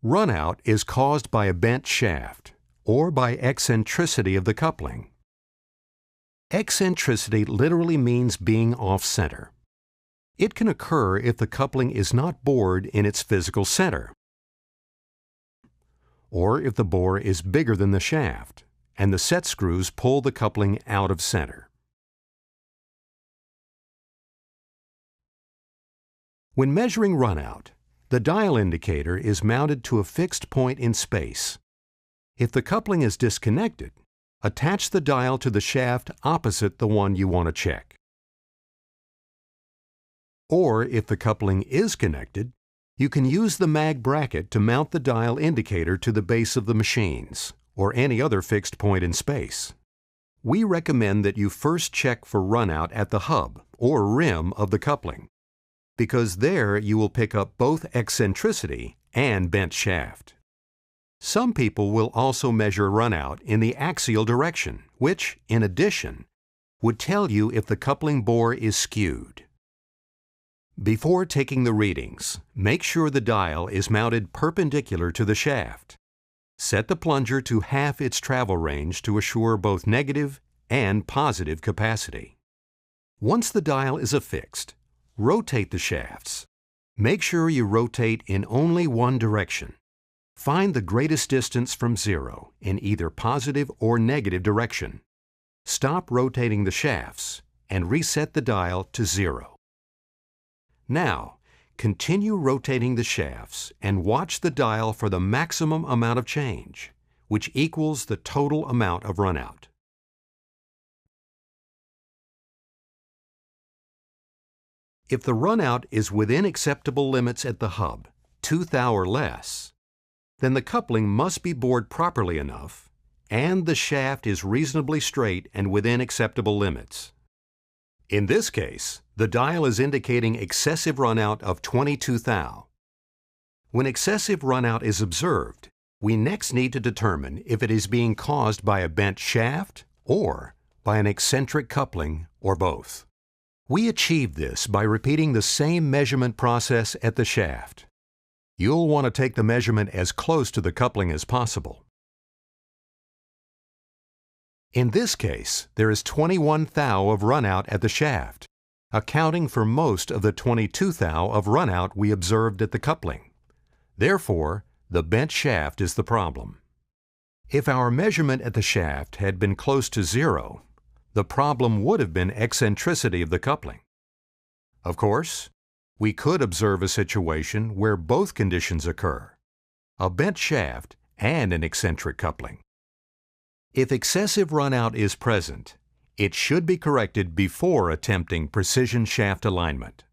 Runout is caused by a bent shaft or by eccentricity of the coupling. Eccentricity literally means being off-center. It can occur if the coupling is not bored in its physical center, or if the bore is bigger than the shaft and the set screws pull the coupling out of center. When measuring runout, the dial indicator is mounted to a fixed point in space. If the coupling is disconnected, attach the dial to the shaft opposite the one you want to check. Or if the coupling is connected, you can use the mag bracket to mount the dial indicator to the base of the machines or any other fixed point in space. We recommend that you first check for runout at the hub or rim of the coupling, because there you will pick up both eccentricity and bent shaft. Some people will also measure runout in the axial direction, which, in addition, would tell you if the coupling bore is skewed. Before taking the readings, make sure the dial is mounted perpendicular to the shaft. Set the plunger to half its travel range to assure both negative and positive capacity. Once the dial is affixed, rotate the shafts. Make sure you rotate in only one direction. Find the greatest distance from zero in either positive or negative direction. Stop rotating the shafts and reset the dial to 0. Now, continue rotating the shafts and watch the dial for the maximum amount of change, which equals the total amount of runout. If the runout is within acceptable limits at the hub, 2 thou or less, then the coupling must be bored properly enough and the shaft is reasonably straight and within acceptable limits. In this case, the dial is indicating excessive runout of 22 thou. When excessive runout is observed, we next need to determine if it is being caused by a bent shaft or by an eccentric coupling or both. We achieve this by repeating the same measurement process at the shaft. You'll want to take the measurement as close to the coupling as possible. In this case, there is 21 thou of runout at the shaft, accounting for most of the 22 thou of runout we observed at the coupling. Therefore, the bent shaft is the problem. If our measurement at the shaft had been close to 0, the problem would have been eccentricity of the coupling. Of course, we could observe a situation where both conditions occur, a bent shaft and an eccentric coupling. If excessive runout is present, it should be corrected before attempting precision shaft alignment.